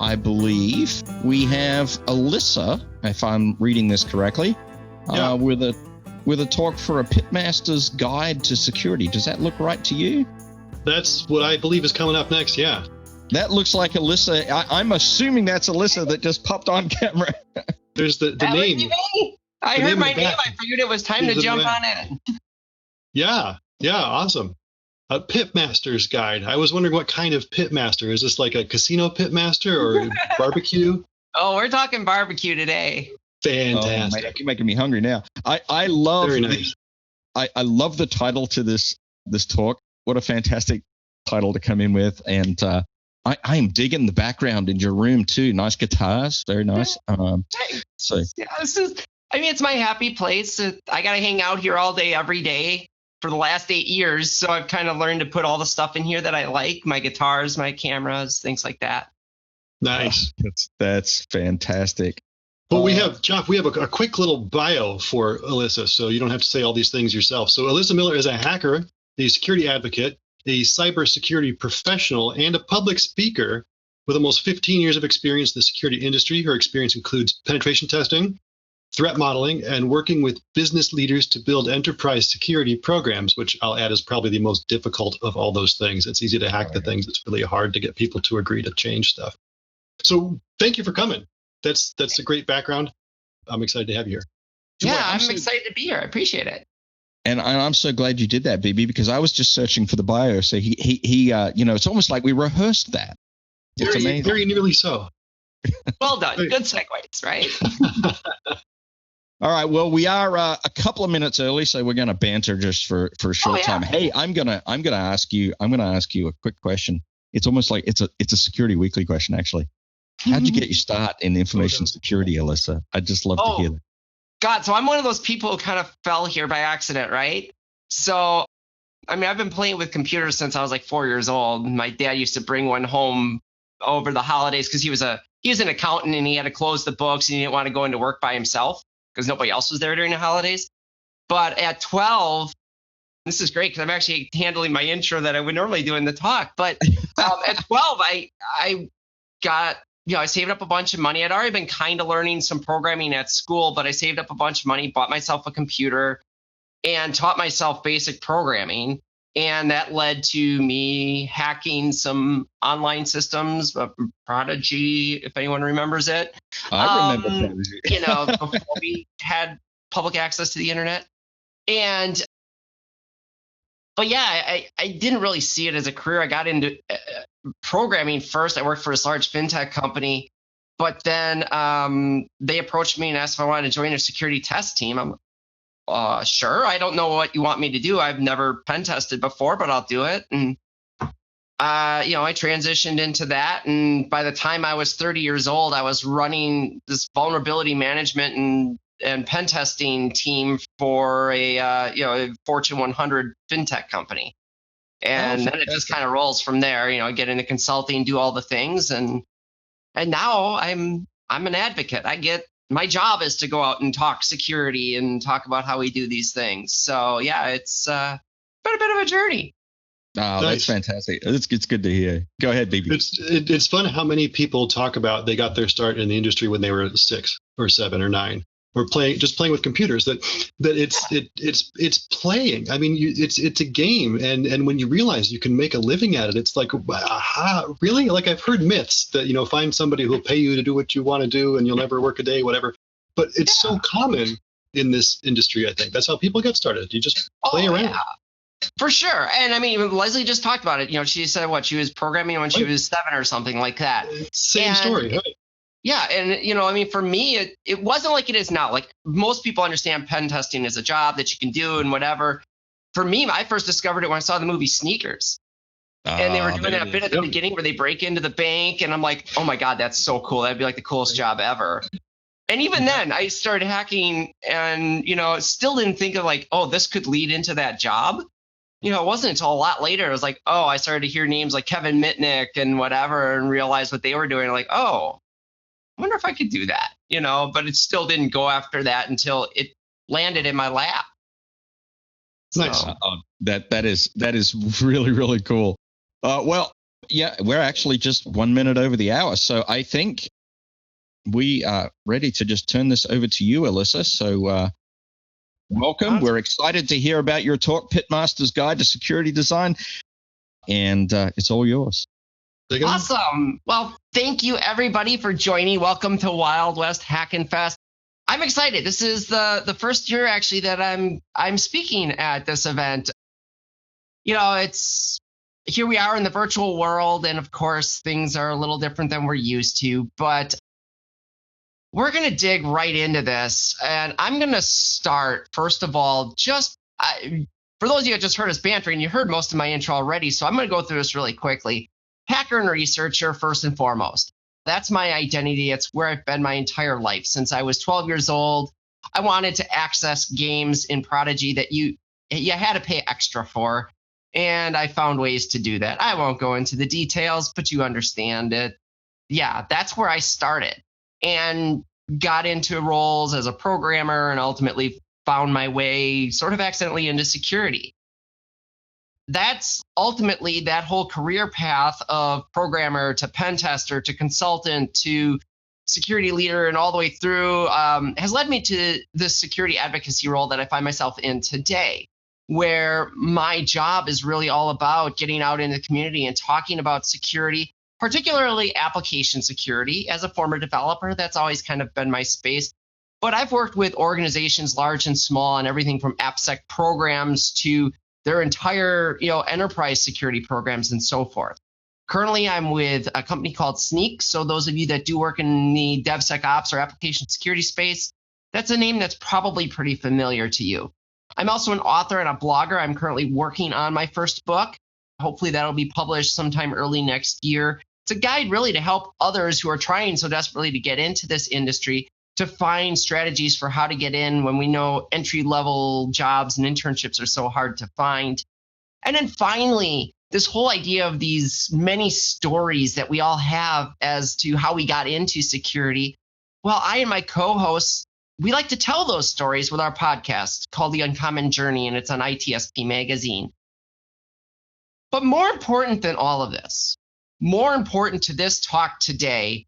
I believe we have Alyssa, if I'm reading this correctly, with a talk for a Pitmaster's Guide to Security. Does that look right to you? That's what I believe is coming up next, yeah. That looks like Alyssa. I'm assuming that's Alyssa that just popped on camera. There's the name. I heard my name. I figured it was time to jump on in. Yeah, awesome. A Pitmaster's Guide. I was wondering what kind of pitmaster. Is this like a casino pitmaster or barbecue? Oh, we're talking barbecue today. Fantastic. Oh, you're making me hungry now. I love Very nice. I love the title to this talk. What a fantastic title to come in with. And I am digging the background in your room too. Nice guitars. Very nice. It's my happy place. I got to hang out here all day, every day for the last 8 years. So I've kind of learned to put all the stuff in here that I like, my guitars, my cameras, things like that. Nice. That's fantastic. Well, we have a quick little bio for Alyssa, so you don't have to say all these things yourself. So Alyssa Miller is a hacker, a security advocate, a cybersecurity professional, and a public speaker with almost 15 years of experience in the security industry. Her experience includes penetration testing, threat modeling, and working with business leaders to build enterprise security programs, which I'll add is probably the most difficult of all those things. It's easy to hack the things. It's really hard to get people to agree to change stuff. So thank you for coming. That's a great background. I'm excited to have you here. Yeah, I'm excited to be here. I appreciate it. And I'm so glad you did that, BB, because I was just searching for the bio. So he it's almost like we rehearsed that. It's amazing. Very nearly so. Well done. Good segues, right? All right. Well, we are a couple of minutes early, so we're going to banter just for a short time. Hey, I'm gonna ask you a quick question. It's almost like it's a Security Weekly question, actually. How'd you get your start in information security, Alyssa? I'd just love to hear that. God, so I'm one of those people who kind of fell here by accident, right? So, I've been playing with computers since I was like 4 years old. My dad used to bring one home over the holidays because he was an accountant and he had to close the books and he didn't want to go into work by himself because nobody else was there during the holidays. But at 12, this is great because I'm actually handling my intro that I would normally do in the talk. But at 12, I got, I saved up a bunch of money. I'd already been kind of learning some programming at school, but I saved up a bunch of money, bought myself a computer, and taught myself basic programming. And that led to me hacking some online systems, Prodigy, if anyone remembers it. I remember Prodigy. Before we had public access to the internet. But yeah, I didn't really see it as a career. I got into programming first. I worked for this large fintech company, but then they approached me and asked if I wanted to join their security test team. I'm sure. I don't know what you want me to do. I've never pen tested before, but I'll do it. And I transitioned into that. And by the time I was 30 years old, I was running this vulnerability management and pen testing team for a Fortune 100 fintech company. And then it just kind of rolls from there. Get into consulting, do all the things, and now I'm an advocate. My job is to go out and talk security and talk about how we do these things. So yeah, it's been a bit of a journey. Oh, nice. That's fantastic. It's good to hear. Go ahead, BB. It's fun how many people talk about they got their start in the industry when they were 6 or 7 or 9. Or playing with computers. That it's playing. It's a game, and when you realize you can make a living at it, it's like, aha, really? Like I've heard myths that find somebody who'll pay you to do what you want to do, and you'll never work a day, whatever. But it's so common in this industry. I think that's how people get started. You just play around. Yeah. For sure. And Leslie just talked about it. She said she was programming when she was 7 or something like that. Same story, right? Yeah. And, for me, it wasn't like it is now. Like most people understand pen testing as a job that you can do and whatever. For me, I first discovered it when I saw the movie Sneakers. And they were doing that bit at the beginning where they break into the bank. And I'm like, oh, my God, that's so cool. That'd be like the coolest job ever. And even then I started hacking and, still didn't think of like, oh, this could lead into that job. It wasn't until a lot later. It was like, oh, I started to hear names like Kevin Mitnick and whatever and realize what they were doing. Like, oh, I wonder if I could do that, but it still didn't go after that until it landed in my lap. Nice. That is really, really cool. Well, Yeah, we're actually just 1 minute over the hour. So I think we are ready to just turn this over to you, Alyssa. So welcome. Awesome. We're excited to hear about your talk, Pitmaster's Guide to Security Design. And it's all yours. Awesome. Well, thank you, everybody, for joining. Welcome to Wild West Hackin Fest. I'm excited. This is the first year, actually, that I'm speaking at this event. You know, it's here we are in the virtual world, and of course, things are a little different than we're used to. But we're going to dig right into this, and I'm going to start, first of all, for those of you that just heard us bantering, you heard most of my intro already, so I'm going to go through this really quickly. Hacker and researcher, first and foremost. That's my identity. It's where I've been my entire life. Since I was 12 years old, I wanted to access games in Prodigy that you had to pay extra for, and I found ways to do that. I won't go into the details, but you understand it. Yeah, that's where I started and got into roles as a programmer and ultimately found my way sort of accidentally into security. That's ultimately that whole career path of programmer to pen tester to consultant to security leader and all the way through has led me to the security advocacy role that I find myself in today, where my job is really all about getting out in the community and talking about security, particularly application security. As a former developer, that's always kind of been my space. But I've worked with organizations large and small on everything from AppSec programs to their entire, enterprise security programs and so forth. Currently, I'm with a company called Sneak. So those of you that do work in the DevSecOps or application security space, that's a name that's probably pretty familiar to you. I'm also an author and a blogger. I'm currently working on my first book. Hopefully that'll be published sometime early next year. It's a guide really to help others who are trying so desperately to get into this industry to find strategies for how to get in when we know entry-level jobs and internships are so hard to find. And then finally, this whole idea of these many stories that we all have as to how we got into security. Well, I and my co-hosts, we like to tell those stories with our podcast called The Uncommon Journey, and it's on ITSP Magazine. But more important than all of this, more important to this talk today,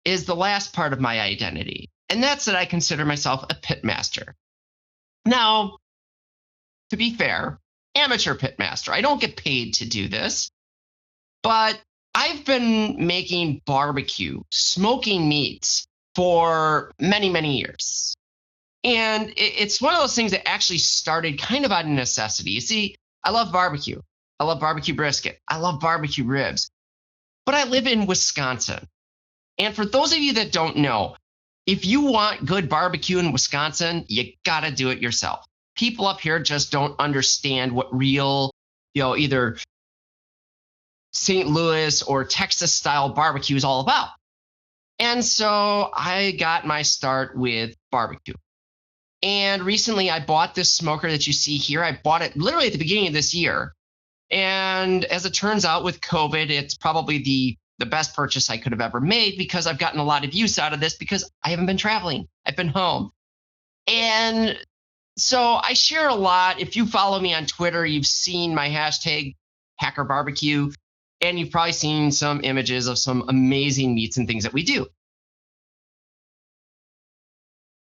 is the last part of my identity, and that's that I consider myself a pitmaster. Now, to be fair, amateur pitmaster. I don't get paid to do this, but I've been making barbecue, smoking meats for many, many years. And it's one of those things that actually started kind of out of necessity. You see, I love barbecue. I love barbecue brisket. I love barbecue ribs. But I live in Wisconsin. And for those of you that don't know, if you want good barbecue in Wisconsin, you got to do it yourself. People up here just don't understand what real, either St. Louis or Texas style barbecue is all about. And so I got my start with barbecue. And recently I bought this smoker that you see here. I bought it literally at the beginning of this year. And as it turns out with COVID, it's probably the best purchase I could have ever made because I've gotten a lot of use out of this because I haven't been traveling. I've been home. And so I share a lot. If you follow me on Twitter, you've seen my hashtag #HackerBarbecue, and you've probably seen some images of some amazing meats and things that we do.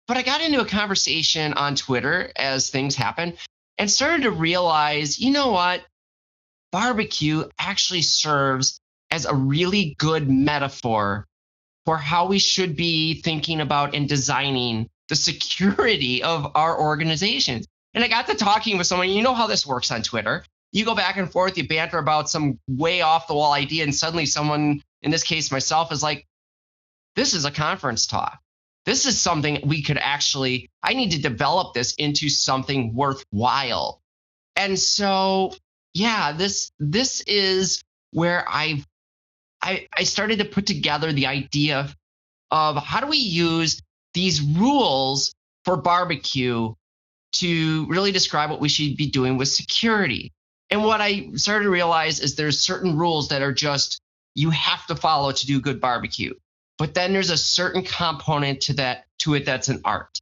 But I got into a conversation on Twitter as things happen and started to realize, you know what? Barbecue actually serves as a really good metaphor for how we should be thinking about and designing the security of our organizations. And I got to talking with someone, you know how this works on Twitter. You go back and forth, you banter about some way off the wall idea, and suddenly someone, in this case myself, is like, this is a conference talk. This is something we could actually, I need to develop this into something worthwhile. And so, yeah, this is where I started to put together the idea of how do we use these rules for barbecue to really describe what we should be doing with security. And what I started to realize is there's certain rules that are just you have to follow to do good barbecue. But then there's a certain component to it that's an art.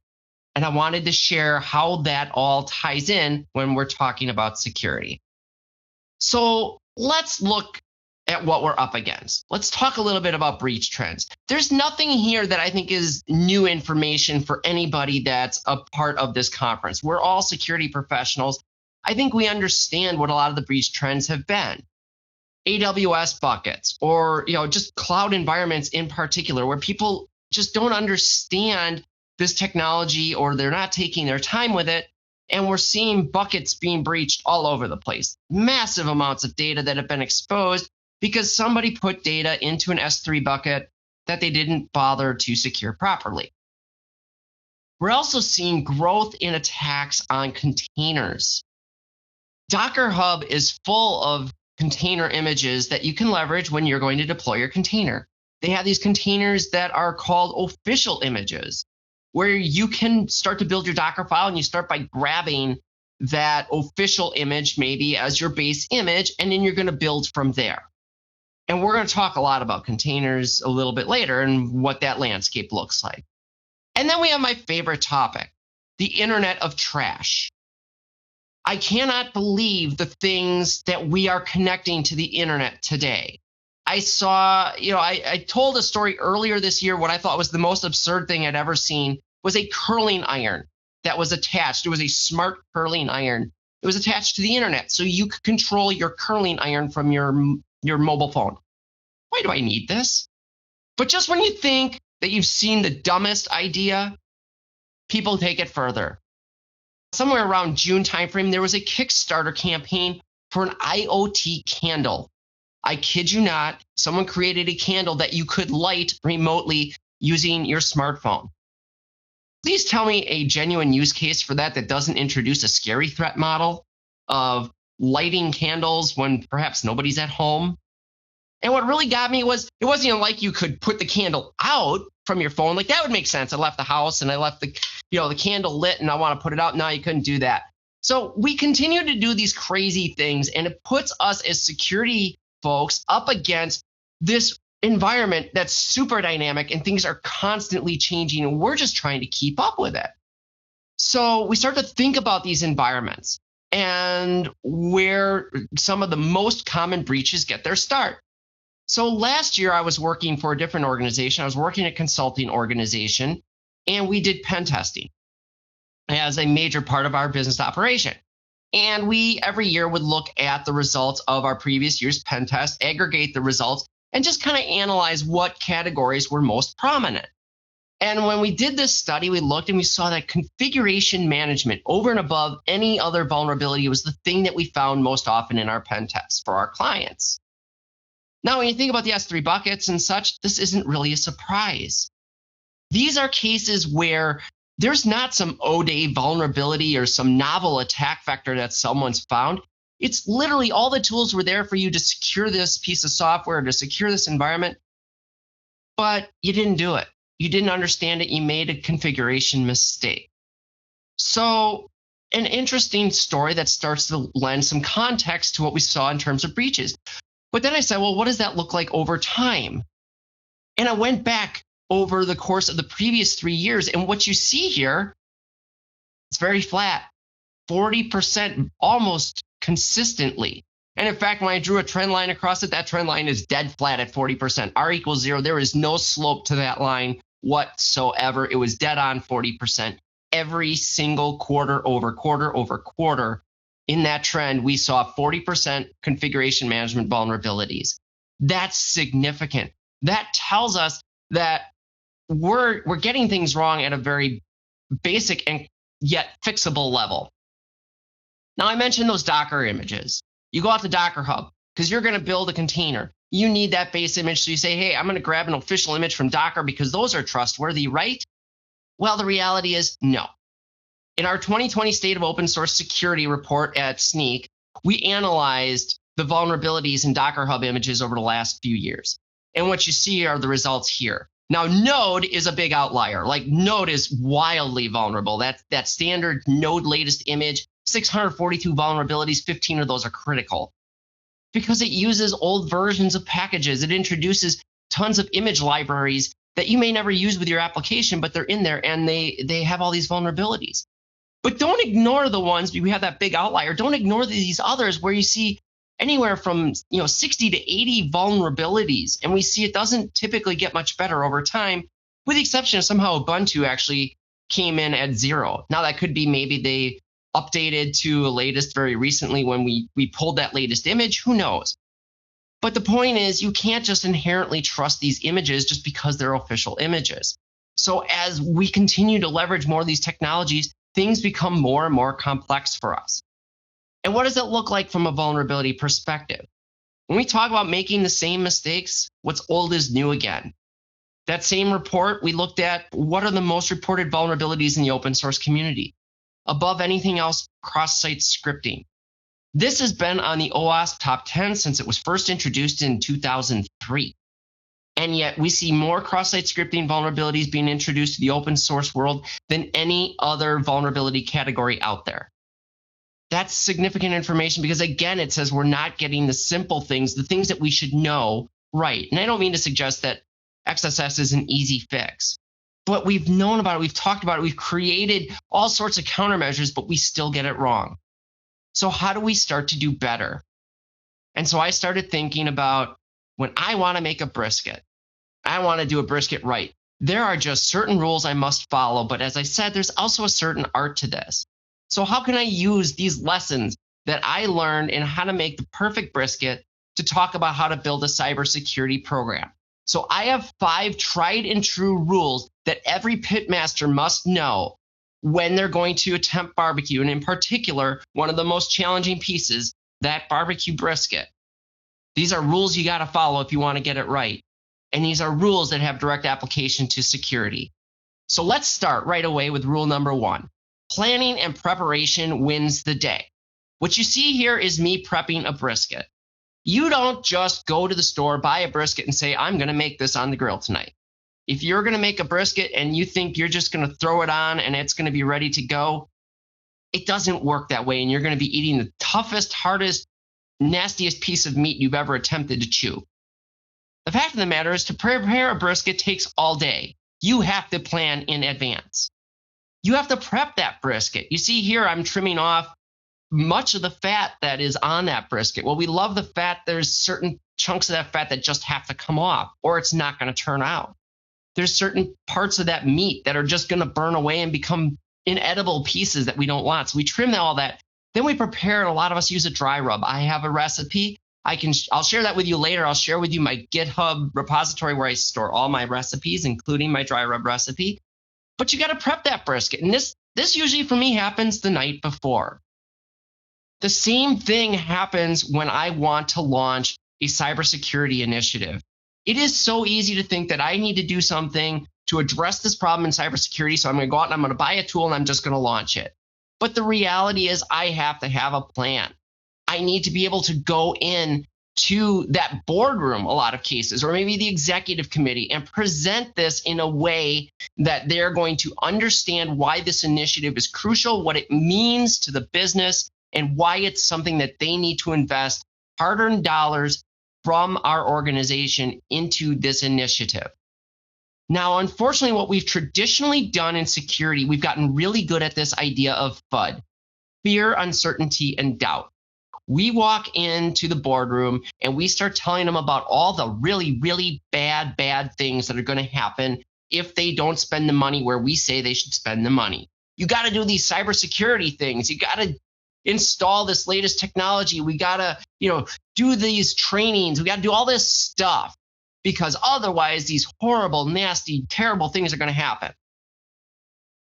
And I wanted to share how that all ties in when we're talking about security. So let's look at what we're up against. Let's talk a little bit about breach trends. There's nothing here that I think is new information for anybody that's a part of this conference. We're all security professionals. I think we understand what a lot of the breach trends have been. AWS buckets, or just cloud environments in particular, where people just don't understand this technology, or they're not taking their time with it. And we're seeing buckets being breached all over the place. Massive amounts of data that have been exposed because somebody put data into an S3 bucket that they didn't bother to secure properly. We're also seeing growth in attacks on containers. Docker Hub is full of container images that you can leverage when you're going to deploy your container. They have these containers that are called official images, where you can start to build your Docker file, and you start by grabbing that official image maybe as your base image, and then you're going to build from there. And we're going to talk a lot about containers a little bit later and what that landscape looks like. And then we have my favorite topic, the Internet of Trash. I cannot believe the things that we are connecting to the internet today. I saw, I told a story earlier this year. What I thought was the most absurd thing I'd ever seen was a curling iron that was attached. It was a smart curling iron. It was attached to the internet, so you could control your curling iron from your mobile phone. Why do I need this? But just when you think that you've seen the dumbest idea, people take it further. Somewhere around June timeframe, there was a Kickstarter campaign for an IoT candle. I kid you not, someone created a candle that you could light remotely using your smartphone. Please tell me a genuine use case for that doesn't introduce a scary threat model of lighting candles when perhaps nobody's at home. And what really got me was it wasn't even like you could put the candle out from your phone. Like, that would make sense. I left the house and I left the candle lit and I want to put it out. No, you couldn't do that. So we continue to do these crazy things, and it puts us as security folks up against this environment that's super dynamic, and things are constantly changing, and we're just trying to keep up with it. So we start to think about these environments and where some of the most common breaches get their start. So last year I was working for a different organization. I was working at a consulting organization, and we did pen testing as a major part of our business operation. And we every year would look at the results of our previous year's pen test, aggregate the results, and just kind of analyze what categories were most prominent. And when we did this study, we looked and we saw that configuration management over and above any other vulnerability was the thing that we found most often in our pen tests for our clients. Now, when you think about the S3 buckets and such, this isn't really a surprise. These are cases where there's not some O-Day vulnerability or some novel attack vector that someone's found. It's literally all the tools were there for you to secure this piece of software, to secure this environment, but you didn't do it. You didn't understand it. You made a configuration mistake. So an interesting story that starts to lend some context to what we saw in terms of breaches. But then I said, well, what does that look like over time? And I went back over the course of the previous 3 years, and what you see here, it's very flat, 40% almost consistently. And in fact, when I drew a trend line across it, that trend line is dead flat at 40%. R equals 0. There is no slope to that line whatsoever. It was dead on 40%. Every single quarter over quarter in that trend, we saw 40% configuration management vulnerabilities. That's significant. That tells us that we're getting things wrong at a very basic and yet fixable level. Now, I mentioned those Docker images. You go out to Docker Hub because you're going to build a container. You need that base image. So you say, hey, I'm going to grab an official image from Docker because those are trustworthy, right? Well, the reality is no. In our 2020 State of Open Source Security report at Sneak, we analyzed the vulnerabilities in Docker Hub images over the last few years. And what you see are the results here. Now, Node is a big outlier. Like, Node is wildly vulnerable. That standard Node latest image, 642 vulnerabilities, 15 of those are critical. Because it uses old versions of packages. It introduces tons of image libraries that you may never use with your application, but they're in there and they have all these vulnerabilities. But don't ignore the ones, we have that big outlier. Don't ignore these others where you see anywhere from 60 to 80 vulnerabilities. And we see it doesn't typically get much better over time, with the exception of somehow Ubuntu actually came in at 0. Now that could be maybe they updated to the latest very recently when we pulled that latest image, who knows? But the point is, you can't just inherently trust these images just because they're official images. So as we continue to leverage more of these technologies, things become more and more complex for us. And what does it look like from a vulnerability perspective? When we talk about making the same mistakes, what's old is new again. That same report, we looked at what are the most reported vulnerabilities in the open source community. Above anything else, cross-site scripting. This has been on the OWASP top 10 since it was first introduced in 2003. And yet we see more cross-site scripting vulnerabilities being introduced to the open source world than any other vulnerability category out there. That's significant information because, again, it says we're not getting the simple things, the things that we should know right. And I don't mean to suggest that XSS is an easy fix, but we've known about it, we've talked about it, we've created all sorts of countermeasures, but we still get it wrong. So how do we start to do better? And so I started thinking about when I want to make a brisket, I want to do a brisket right. There are just certain rules I must follow, but as I said, there's also a certain art to this. So how can I use these lessons that I learned in how to make the perfect brisket to talk about how to build a cybersecurity program? So I have 5 tried and true rules that every pitmaster must know when they're going to attempt barbecue, and in particular, one of the most challenging pieces, that barbecue brisket. These are rules you got to follow if you want to get it right. And these are rules that have direct application to security. So let's start right away with rule number 1. Planning and preparation wins the day. What you see here is me prepping a brisket. You don't just go to the store, buy a brisket, and say, I'm going to make this on the grill tonight. If you're going to make a brisket and you think you're just going to throw it on and it's going to be ready to go, it doesn't work that way. And you're going to be eating the toughest, hardest, nastiest piece of meat you've ever attempted to chew. The fact of the matter is, to prepare a brisket takes all day. You have to plan in advance. You have to prep that brisket. You see here, I'm trimming off much of the fat that is on that brisket. Well, we love the fat. There's certain chunks of that fat that just have to come off, or it's not going to turn out. There's certain parts of that meat that are just going to burn away and become inedible pieces that we don't want. So we trim all that. Then we prepare, and a lot of us use a dry rub. I have a recipe. I'll share that with you later. I'll share with you my GitHub repository where I store all my recipes, including my dry rub recipe. But you got to prep that brisket. And this usually for me happens the night before. The same thing happens when I want to launch a cybersecurity initiative. It is so easy to think that I need to do something to address this problem in cybersecurity. So I'm going to go out and I'm going to buy a tool and I'm just going to launch it. But the reality is I have to have a plan. I need to be able to go in to that boardroom, a lot of cases, or maybe the executive committee, and present this in a way that they're going to understand why this initiative is crucial, what it means to the business, and why it's something that they need to invest hard-earned dollars from our organization into this initiative. Now, unfortunately, what we've traditionally done in security, we've gotten really good at this idea of FUD, fear, uncertainty, and doubt. We walk into the boardroom and we start telling them about all the really, really bad things that are going to happen if they don't spend the money where we say they should spend the money. You got to do these cybersecurity things. You got to install this latest technology. We got to, do these trainings. We got to do all this stuff because otherwise these horrible, nasty, terrible things are going to happen.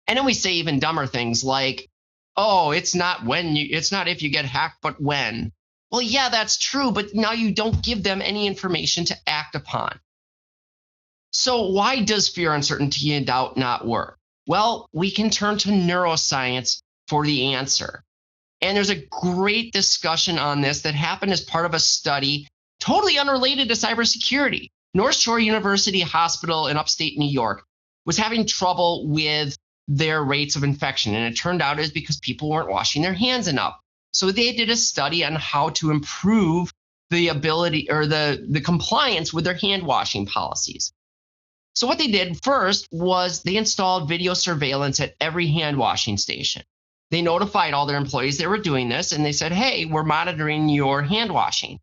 And then we say even dumber things like, oh, it's not if you get hacked, but when. Well, yeah, that's true, but now you don't give them any information to act upon. So why does fear, uncertainty, and doubt not work? Well, we can turn to neuroscience for the answer. And there's a great discussion on this that happened as part of a study totally unrelated to cybersecurity. North Shore University Hospital in upstate New York was having trouble with their rates of infection. And it turned out it was because people weren't washing their hands enough. So they did a study on how to improve the ability or the compliance with their hand washing policies. So what they did first was they installed video surveillance at every hand washing station. They notified all their employees they were doing this, and they said, hey, we're monitoring your hand washing.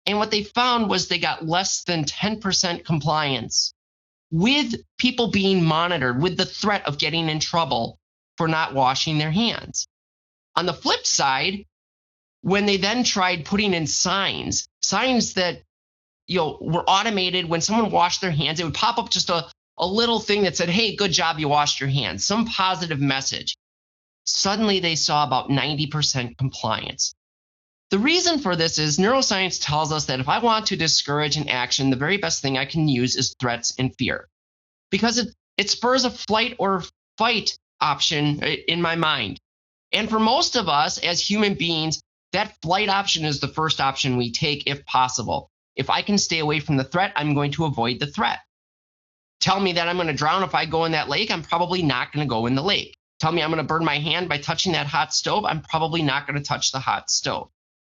And what they found was they got less than 10% compliance with people being monitored, with the threat of getting in trouble for not washing their hands. On the flip side, when they then tried putting in signs that were automated, when someone washed their hands, it would pop up just a little thing that said, hey, good job, you washed your hands, some positive message. Suddenly they saw about 90% compliance. The reason for this is neuroscience tells us that if I want to discourage an action, the very best thing I can use is threats and fear, because it spurs a flight or fight option in my mind. And for most of us as human beings, that flight option is the first option we take if possible. If I can stay away from the threat, I'm going to avoid the threat. Tell me that I'm going to drown if I go in that lake, I'm probably not going to go in the lake. Tell me I'm going to burn my hand by touching that hot stove, I'm probably not going to touch the hot stove.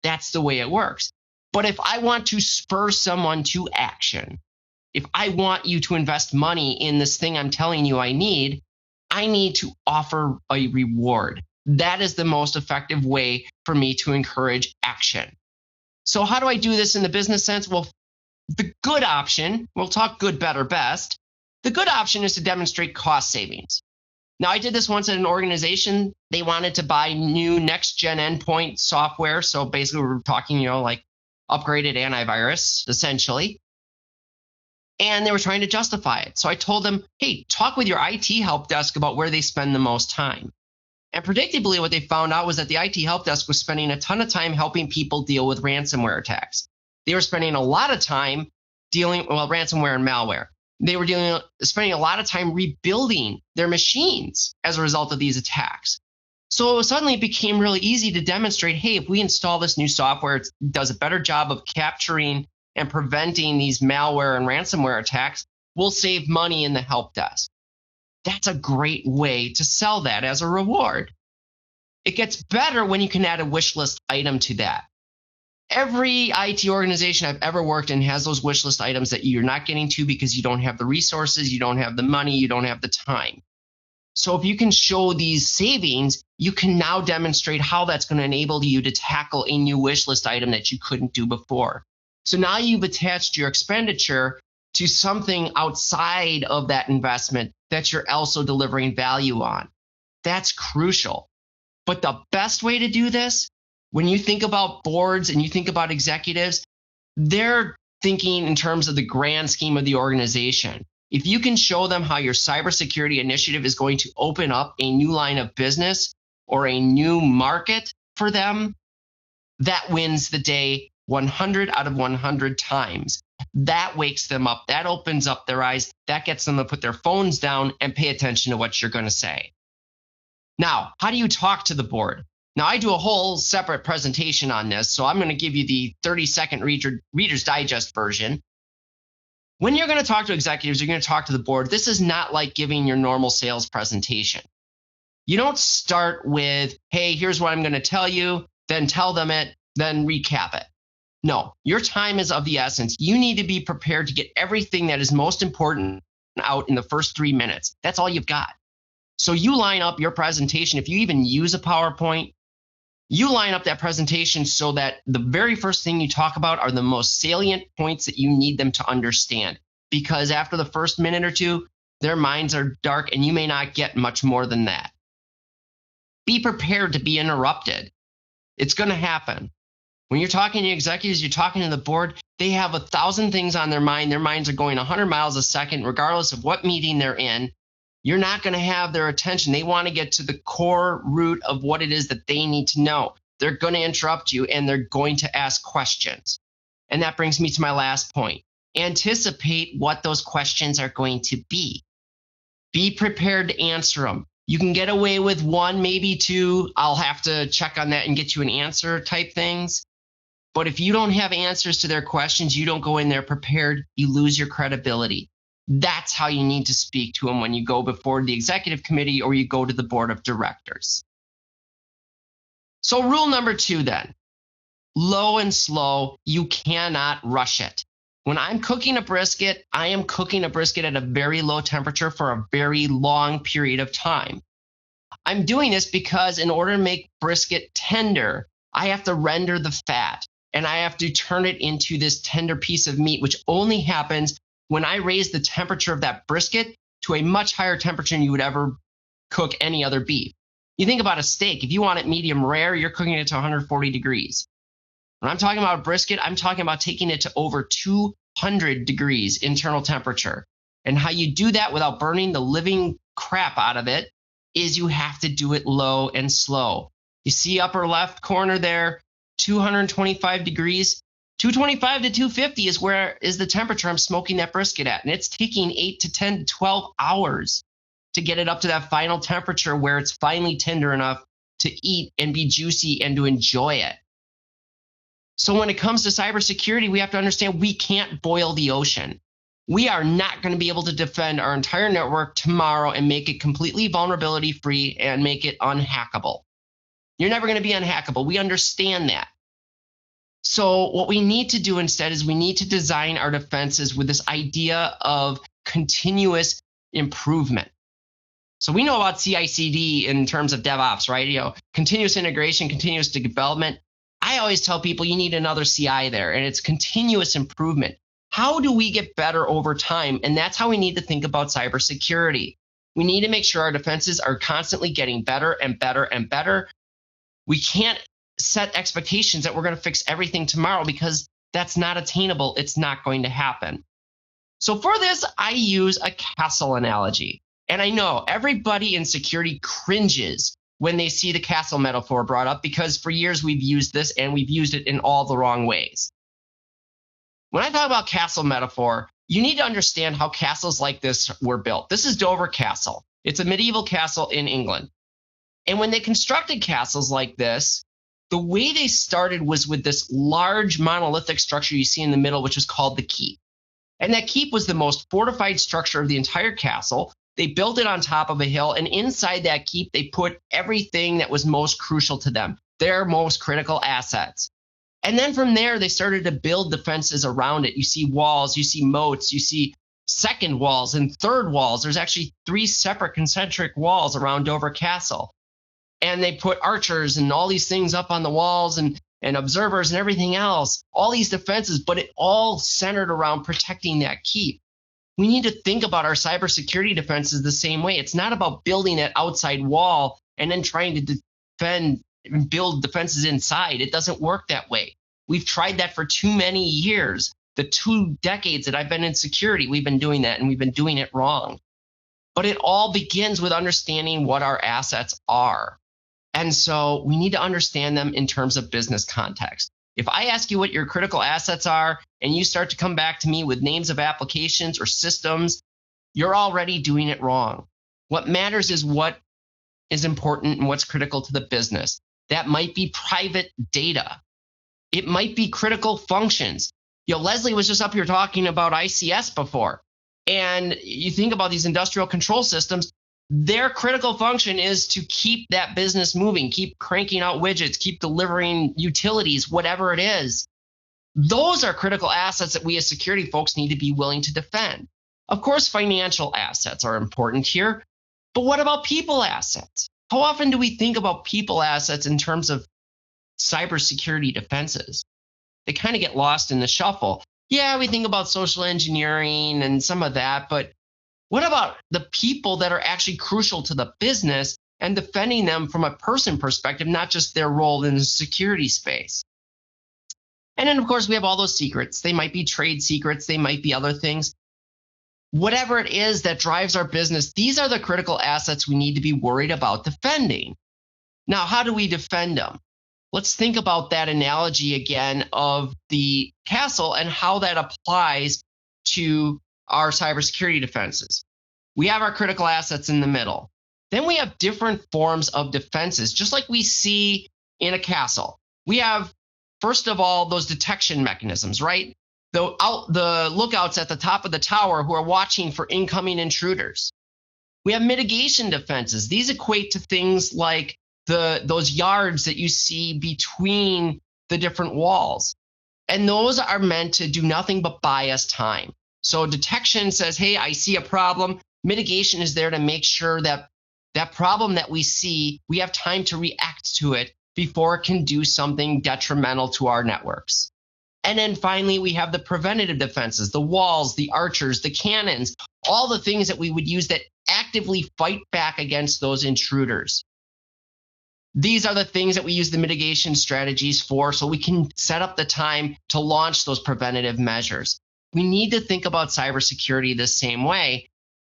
That's the way it works. But if I want to spur someone to action, if I want you to invest money in this thing I'm telling you I need to offer a reward. That is the most effective way for me to encourage action. So how do I do this in the business sense? Well, the good option, we'll talk good, better, best. The good option is to demonstrate cost savings. Now, I did this once at an organization. They wanted to buy new next-gen endpoint software. So basically, we're talking, like upgraded antivirus, essentially. And they were trying to justify it. So I told them, hey, talk with your IT help desk about where they spend the most time. And predictably, what they found out was that the IT help desk was spending a ton of time helping people deal with ransomware attacks. They were spending a lot of time ransomware and malware. They were spending a lot of time rebuilding their machines as a result of these attacks. So suddenly it became really easy to demonstrate, hey, if we install this new software, it does a better job of capturing and preventing these malware and ransomware attacks, we'll save money in the help desk. That's a great way to sell that as a reward. It gets better when you can add a wish list item to that. Every IT organization I've ever worked in has those wish list items that you're not getting to because you don't have the resources, you don't have the money, you don't have the time. So if you can show these savings, you can now demonstrate how that's going to enable you to tackle a new wish list item that you couldn't do before. So now you've attached your expenditure to something outside of that investment that you're also delivering value on. That's crucial. But the best way to do this, when you think about boards and you think about executives, they're thinking in terms of the grand scheme of the organization. If you can show them how your cybersecurity initiative is going to open up a new line of business or a new market for them, that wins the day 100 out of 100 times. That wakes them up. That opens up their eyes. That gets them to put their phones down and pay attention to what you're going to say. Now, how do you talk to the board? Now, I do a whole separate presentation on this, so I'm going to give you the 30-second Reader's Digest version. When you're going to talk to executives, you're going to talk to the board. This is not like giving your normal sales presentation. You don't start with, hey, here's what I'm going to tell you, then tell them it, then recap it. No, your time is of the essence. You need to be prepared to get everything that is most important out in the first 3 minutes. That's all you've got. So you line up your presentation. If you even use a PowerPoint, you line up that presentation so that the very first thing you talk about are the most salient points that you need them to understand. Because after the first minute or two, their minds are dark and you may not get much more than that. Be prepared to be interrupted. It's going to happen. When you're talking to executives, you're talking to the board, they have 1,000 things on their mind. Their minds are going 100 miles a second, regardless of what meeting they're in. You're not going to have their attention. They want to get to the core root of what it is that they need to know. They're going to interrupt you and they're going to ask questions. And that brings me to my last point. Anticipate what those questions are going to be. Be prepared to answer them. You can get away with 1, maybe 2. I'll have to check on that and get you an answer type things. But if you don't have answers to their questions, you don't go in there prepared, you lose your credibility. That's how you need to speak to them when you go before the executive committee or you go to the board of directors. So rule number 2 then, low and slow, you cannot rush it. When I'm cooking a brisket, I am cooking a brisket at a very low temperature for a very long period of time. I'm doing this because in order to make brisket tender, I have to render the fat and I have to turn it into this tender piece of meat, which only happens when I raise the temperature of that brisket to a much higher temperature than you would ever cook any other beef. You think about a steak. If you want it medium rare, you're cooking it to 140 degrees. When I'm talking about brisket, I'm talking about taking it to over 200 degrees internal temperature. And how you do that without burning the living crap out of it is you have to do it low and slow. You see upper left corner there, 225 degrees. 225 to 250 is the temperature I'm smoking that brisket at. And it's taking 8 to 10 to 12 hours to get it up to that final temperature where it's finally tender enough to eat and be juicy and to enjoy it. So when it comes to cybersecurity, we have to understand we can't boil the ocean. We are not going to be able to defend our entire network tomorrow and make it completely vulnerability free and make it unhackable. You're never going to be unhackable. We understand that. So what we need to do instead is we need to design our defenses with this idea of continuous improvement. So we know about CI/CD in terms of DevOps, right? Continuous integration, continuous development. I always tell people you need another CI there, and it's continuous improvement. How do we get better over time? And that's how we need to think about cybersecurity. We need to make sure our defenses are constantly getting better and better and better. We can't set expectations that we're going to fix everything tomorrow because that's not attainable. It's not going to happen. So for this, I use a castle analogy. And I know everybody in security cringes when they see the castle metaphor brought up because for years we've used this and we've used it in all the wrong ways. When I talk about castle metaphor, you need to understand how castles like this were built. This is Dover Castle. It's a medieval castle in England. And when they constructed castles like this, the way they started was with this large monolithic structure you see in the middle, which was called the keep. And that keep was the most fortified structure of the entire castle. They built it on top of a hill, and inside that keep, they put everything that was most crucial to them, their most critical assets. And then from there, they started to build defenses around it. You see walls, you see moats, you see second walls and third walls. There's actually 3 separate concentric walls around Dover Castle. And they put archers and all these things up on the walls and observers and everything else, all these defenses, but it all centered around protecting that keep. We need to think about our cybersecurity defenses the same way. It's not about building that outside wall and then trying to defend and build defenses inside. It doesn't work that way. We've tried that for too many years. The 2 decades that I've been in security, we've been doing that and we've been doing it wrong. But it all begins with understanding what our assets are. And so we need to understand them in terms of business context. If I ask you what your critical assets are and you start to come back to me with names of applications or systems, you're already doing it wrong. What matters is what is important and what's critical to the business. That might be private data. It might be critical functions. Leslie was just up here talking about ICS before. And you think about these industrial control systems, their critical function is to keep that business moving, keep cranking out widgets, keep delivering utilities, whatever it is. Those are critical assets that we as security folks need to be willing to defend. Of course, financial assets are important here, but what about people assets? How often do we think about people assets in terms of cybersecurity defenses? They kind of get lost in the shuffle. Yeah, we think about social engineering and some of that, but what about the people that are actually crucial to the business and defending them from a person perspective, not just their role in the security space? And then, of course, we have all those secrets. They might be trade secrets. They might be other things. Whatever it is that drives our business, these are the critical assets we need to be worried about defending. Now, how do we defend them? Let's think about that analogy again of the castle and how that applies to our cybersecurity defenses. We have our critical assets in the middle. Then we have different forms of defenses, just like we see in a castle. We have, first of all, those detection mechanisms, right? The lookouts at the top of the tower who are watching for incoming intruders. We have mitigation defenses. These equate to things like those yards that you see between the different walls. And those are meant to do nothing but buy us time. So detection says, hey, I see a problem. Mitigation is there to make sure that That problem that we see, we have time to react to it before it can do something detrimental to our networks. And then finally, we have the preventative defenses, the walls, the archers, the cannons, all the things that we would use that actively fight back against those intruders. These are the things that we use the mitigation strategies for, so we can set up the time to launch those preventative measures. We need to think about cybersecurity the same way,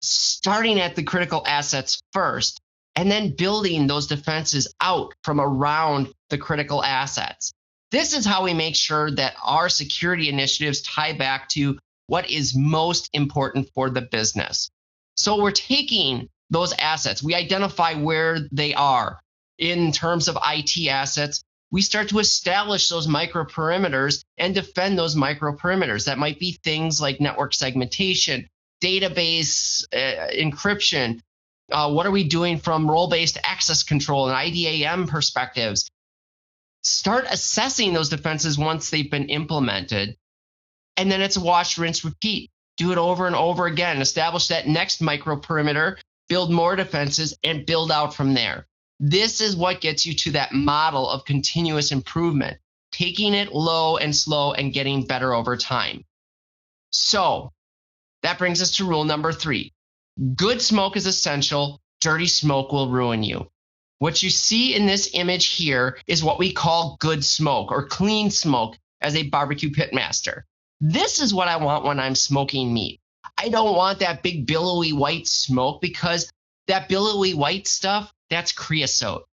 starting at the critical assets first, and then building those defenses out from around the critical assets. This is how we make sure that our security initiatives tie back to what is most important for the business. So we're taking those assets, we identify where they are in terms of IT assets. We start to establish those micro perimeters and defend those micro perimeters. That might be things like network segmentation, database encryption. What are we doing from role-based access control and IDAM perspectives? Start assessing those defenses once they've been implemented. And then it's wash, rinse, repeat. Do it over and over again. Establish that next micro perimeter, build more defenses, and build out from there. This is what gets you to that model of continuous improvement, taking it low and slow and getting better over time. So that brings us to rule number 3. Good smoke is essential. Dirty smoke will ruin you. What you see in this image here is what we call good smoke or clean smoke as a barbecue pitmaster. This is what I want when I'm smoking meat. I don't want that big billowy white smoke, because that billowy white stuff, that's creosote.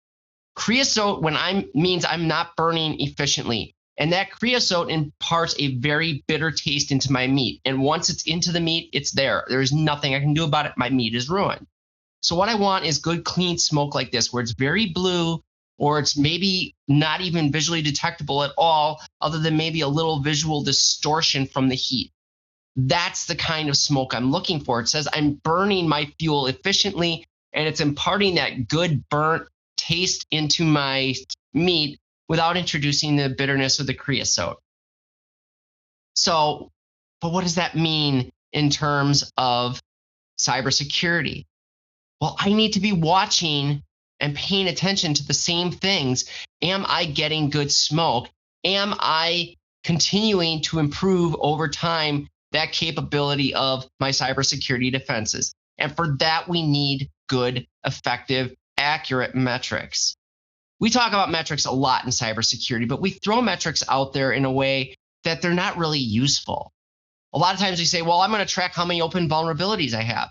Creosote means I'm not burning efficiently. And that creosote imparts a very bitter taste into my meat. And once it's into the meat, it's there. There's nothing I can do about it. My meat is ruined. So what I want is good, clean smoke like this, where it's very blue, or it's maybe not even visually detectable at all, other than maybe a little visual distortion from the heat. That's the kind of smoke I'm looking for. It says I'm burning my fuel efficiently, and it's imparting that good burnt taste into my meat without introducing the bitterness of the creosote. So, but what does that mean in terms of cybersecurity? Well, I need to be watching and paying attention to the same things. Am I getting good smoke? Am I continuing to improve over time that capability of my cybersecurity defenses? And for that, we need good, effective, accurate metrics. We talk about metrics a lot in cybersecurity, but we throw metrics out there in a way that they're not really useful. A lot of times we say, well, I'm going to track how many open vulnerabilities I have.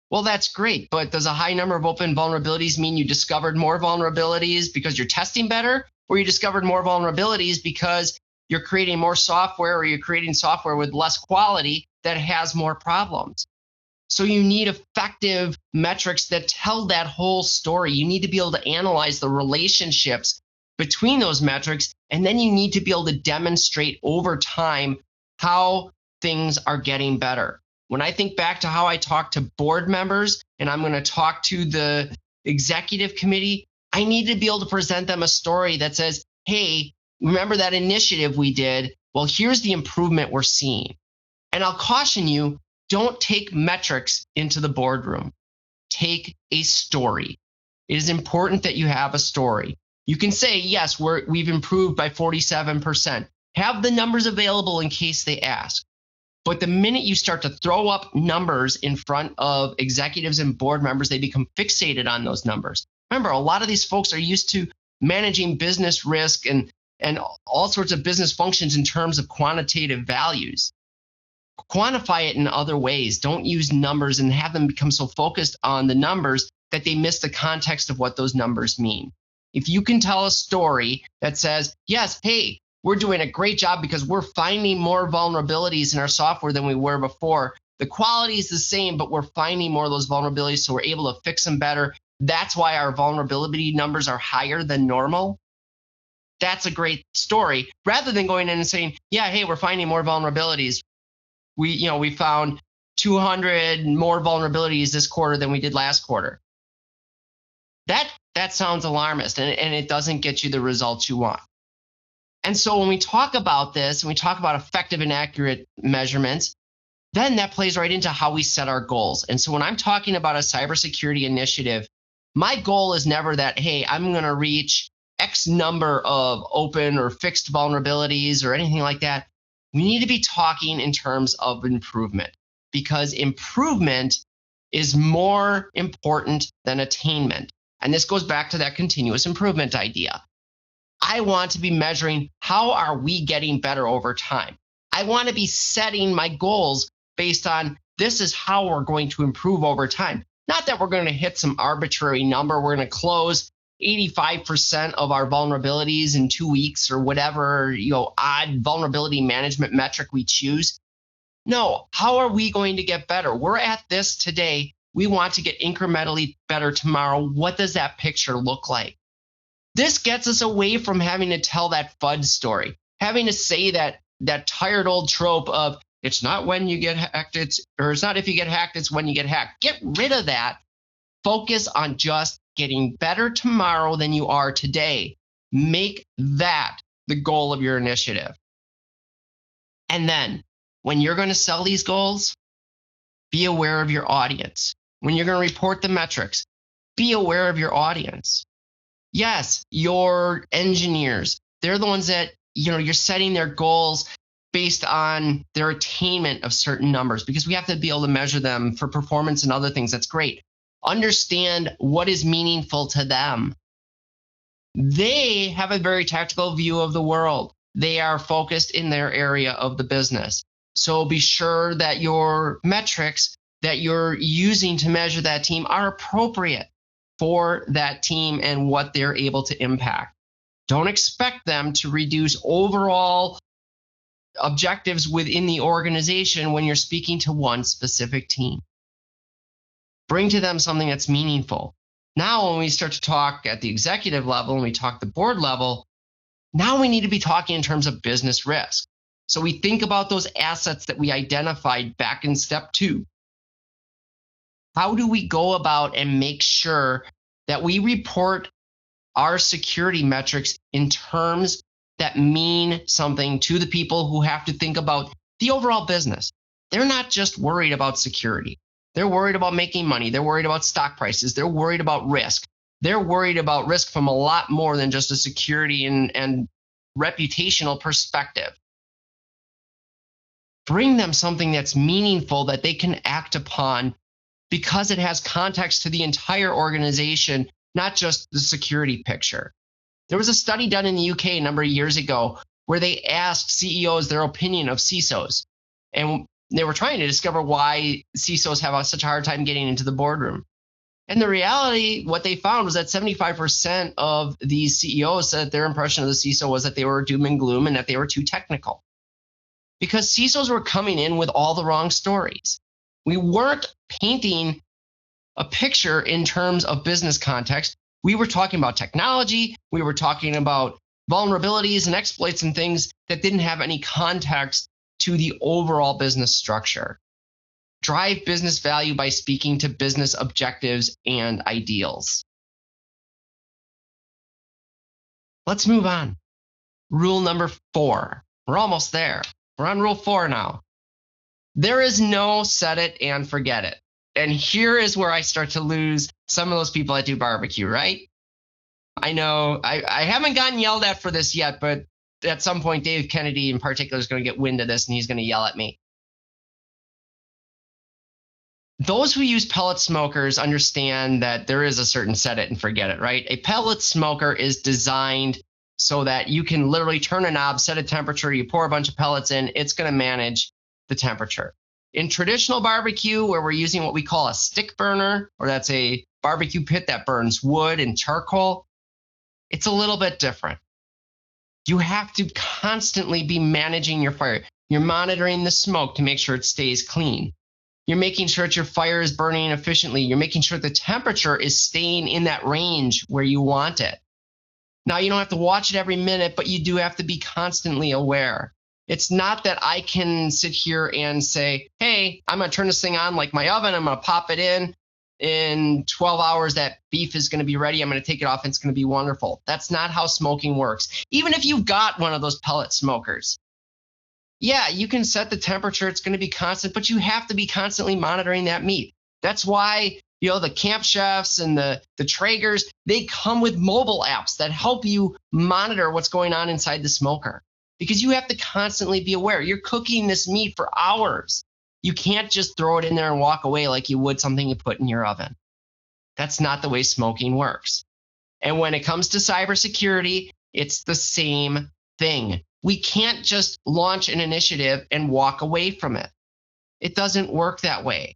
Well, that's great, but does a high number of open vulnerabilities mean you discovered more vulnerabilities because you're testing better, or you discovered more vulnerabilities because you're creating more software, or you're creating software with less quality that has more problems? So you need effective metrics that tell that whole story. You need to be able to analyze the relationships between those metrics, and then you need to be able to demonstrate over time how things are getting better. When I think back to how I talk to board members, and I'm going to talk to the executive committee, I need to be able to present them a story that says, hey, remember that initiative we did? Well, here's the improvement we're seeing. And I'll caution you, don't take metrics into the boardroom. Take a story. It is important that you have a story. You can say, yes, we've improved by 47%. Have the numbers available in case they ask. But the minute you start to throw up numbers in front of executives and board members, they become fixated on those numbers. Remember, a lot of these folks are used to managing business risk and all sorts of business functions in terms of quantitative values. Quantify it in other ways. Don't use numbers and have them become so focused on the numbers that they miss the context of what those numbers mean. If you can tell a story that says, yes, hey, we're doing a great job because we're finding more vulnerabilities in our software than we were before. The quality is the same, but we're finding more of those vulnerabilities, so we're able to fix them better. That's why our vulnerability numbers are higher than normal. That's a great story, rather than going in and saying, yeah, hey, we're finding more vulnerabilities. We found 200 more vulnerabilities this quarter than we did last quarter. That sounds alarmist, and it doesn't get you the results you want. And so when we talk about this and we talk about effective and accurate measurements, then that plays right into how we set our goals. And so when I'm talking about a cybersecurity initiative, My goal is never that, hey, I'm going to reach X number of open or fixed vulnerabilities or anything like that. We need to be talking in terms of improvement, because improvement is more important than attainment. And this goes back to that continuous improvement idea. I want to be measuring, how are we getting better over time? I want to be setting my goals based on, this is how we're going to improve over time. Not that we're going to hit some arbitrary number. We're going to close 85% of our vulnerabilities in 2 weeks or whatever, odd vulnerability management metric we choose. No, how are we going to get better? We're at this today. We want to get incrementally better tomorrow. What does that picture look like? This gets us away from having to tell that FUD story, having to say that tired old trope of, it's not when you get hacked, it's not if you get hacked, it's when you get hacked. Get rid of that. Focus on just getting better tomorrow than you are today. Make that the goal of your initiative. And then when you're going to sell these goals, be aware of your audience. When you're going to report the metrics, be aware of your audience. Yes, your engineers, they're the ones that, you're setting their goals based on their attainment of certain numbers, because we have to be able to measure them for performance and other things. That's great. Understand what is meaningful to them. They have a very tactical view of the world. They are focused in their area of the business. So be sure that your metrics that you're using to measure that team are appropriate for that team and what they're able to impact. Don't expect them to reduce overall objectives within the organization when you're speaking to one specific team. Bring to them something that's meaningful. Now, when we start to talk at the executive level and we talk the board level, now we need to be talking in terms of business risk. So we think about those assets that we identified back in step 2. How do we go about and make sure that we report our security metrics in terms that mean something to the people who have to think about the overall business? They're not just worried about security. They're worried about making money. They're worried about stock prices. They're worried about risk. They're worried about risk from a lot more than just a security and reputational perspective. Bring them something that's meaningful that they can act upon, because it has context to the entire organization, not just the security picture. There was a study done in the UK a number of years ago where they asked CEOs their opinion of CISOs. And they were trying to discover why CISOs have such a hard time getting into the boardroom. And the reality, what they found was that 75% of these CEOs said their impression of the CISO was that they were doom and gloom and that they were too technical. Because CISOs were coming in with all the wrong stories. We weren't painting a picture in terms of business context. We were talking about technology. We were talking about vulnerabilities and exploits and things that didn't have any context to the overall business structure. Drive business value by speaking to business objectives and ideals. Let's move on. Rule number 4. We're almost there. We're on rule 4 now. There is no set it and forget it. And here is where I start to lose some of those people that do barbecue, right? I know I haven't gotten yelled at for this yet, but at some point, Dave Kennedy in particular is going to get wind of this and he's going to yell at me. Those who use pellet smokers understand that there is a certain set it and forget it, right? A pellet smoker is designed so that you can literally turn a knob, set a temperature, you pour a bunch of pellets in, it's going to manage the temperature. In traditional barbecue, where we're using what we call a stick burner, or that's a barbecue pit that burns wood and charcoal, it's a little bit different. You have to constantly be managing your fire. You're monitoring the smoke to make sure it stays clean. You're making sure that your fire is burning efficiently. You're making sure the temperature is staying in that range where you want it. Now, you don't have to watch it every minute, but you do have to be constantly aware. It's not that I can sit here and say, hey, I'm going to turn this thing on like my oven. I'm going to pop it in 12 hours, that beef is going to be ready. I'm going to take it off and it's going to be wonderful. That's not how smoking works. Even if you've got one of those pellet smokers, yeah, you can set the temperature. It's going to be constant, but you have to be constantly monitoring that meat. That's why the Camp Chefs and the Traegers, they come with mobile apps that help you monitor what's going on inside the smoker, because you have to constantly be aware. You're cooking this meat for hours. You can't just throw it in there and walk away like you would something you put in your oven. That's not the way smoking works. And when it comes to cybersecurity, it's the same thing. We can't just launch an initiative and walk away from it. It doesn't work that way.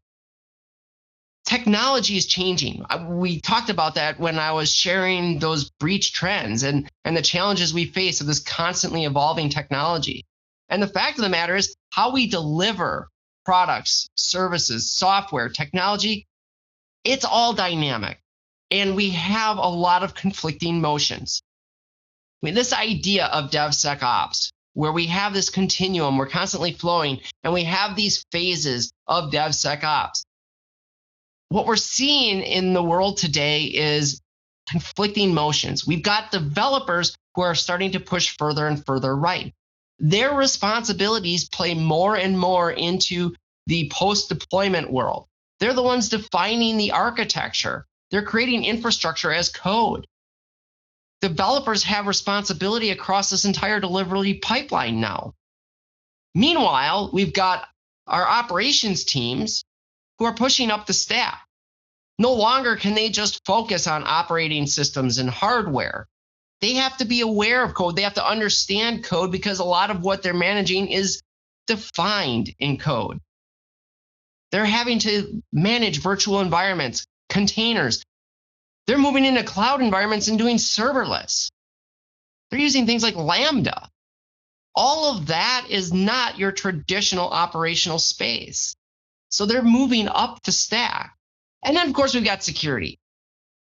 Technology is changing. We talked about that when I was sharing those breach trends and the challenges we face of this constantly evolving technology. And the fact of the matter is how we deliver products, services, software, technology, it's all dynamic. And we have a lot of conflicting motions. I mean, this idea of DevSecOps, where we have this continuum, we're constantly flowing, and we have these phases of DevSecOps. What we're seeing in the world today is conflicting motions. We've got developers who are starting to push further and further right. Their responsibilities play more and more into the post-deployment world. They're the ones defining the architecture. They're creating infrastructure as code. Developers have responsibility across this entire delivery pipeline now. Meanwhile, we've got our operations teams who are pushing up the stack. No longer can they just focus on operating systems and hardware. They have to be aware of code. They have to understand code, because a lot of what they're managing is defined in code. They're having to manage virtual environments, containers. They're moving into cloud environments and doing serverless. They're using things like Lambda. All of that is not your traditional operational space. So they're moving up the stack. And then, of course, we've got security.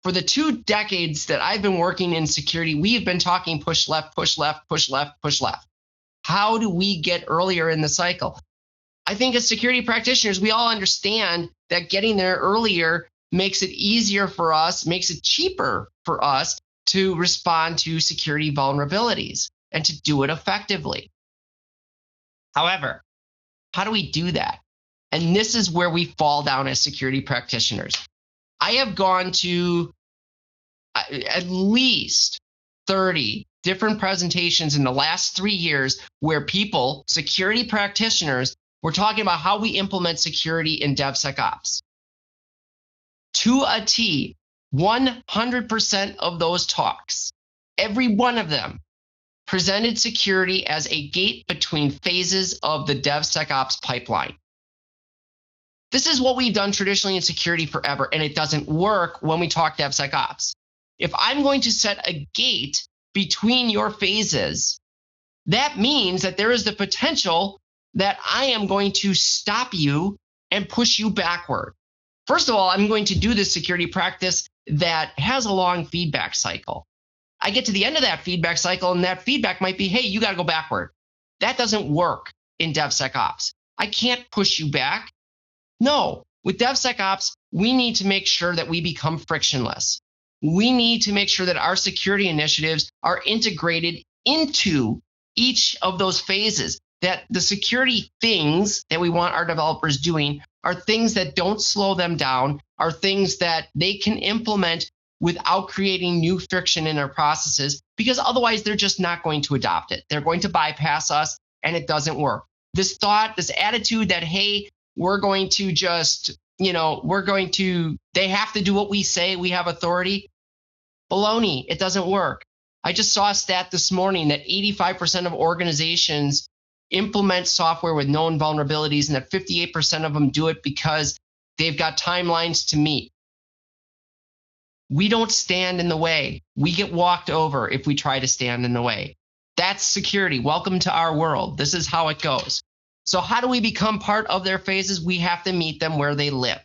For the 2 decades that I've been working in security, we have been talking push left, push left, push left, push left. How do we get earlier in the cycle? I think as security practitioners, we all understand that getting there earlier makes it easier for us, makes it cheaper for us to respond to security vulnerabilities and to do it effectively. However, how do we do that? And this is where we fall down as security practitioners. I have gone to at least 30 different presentations in the last 3 years where people, security practitioners, were talking about how we implement security in DevSecOps. To a T, 100% of those talks, every one of them, presented security as a gate between phases of the DevSecOps pipeline. This is what we've done traditionally in security forever, and it doesn't work when we talk DevSecOps. If I'm going to set a gate between your phases, that means that there is the potential that I am going to stop you and push you backward. First of all, I'm going to do this security practice that has a long feedback cycle. I get to the end of that feedback cycle, and that feedback might be, hey, you got to go backward. That doesn't work in DevSecOps. I can't push you back. No, with DevSecOps, we need to make sure that we become frictionless. We need to make sure that our security initiatives are integrated into each of those phases, that the security things that we want our developers doing are things that don't slow them down, are things that they can implement without creating new friction in their processes, because otherwise they're just not going to adopt it. They're going to bypass us, and it doesn't work. This thought, this attitude that, hey, we're going to just, they have to do what we say, we have authority. Baloney, it doesn't work. I just saw a stat this morning that 85% of organizations implement software with known vulnerabilities, and that 58% of them do it because they've got timelines to meet. We don't stand in the way. We get walked over if we try to stand in the way. That's security. Welcome to our world. This is how it goes. So how do we become part of their phases? We have to meet them where they live.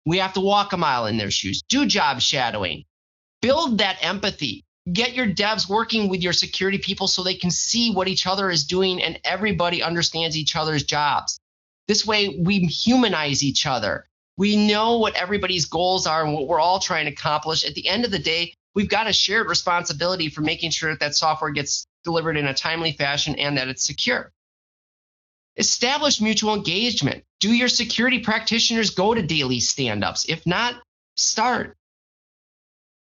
We have to walk a mile in their shoes, do job shadowing, build that empathy, get your devs working with your security people so they can see what each other is doing and everybody understands each other's jobs. This way we humanize each other. We know what everybody's goals are and what we're all trying to accomplish. At the end of the day, we've got a shared responsibility for making sure that software gets delivered in a timely fashion and that it's secure. Establish mutual engagement. Do your security practitioners go to daily stand-ups? If not, Start.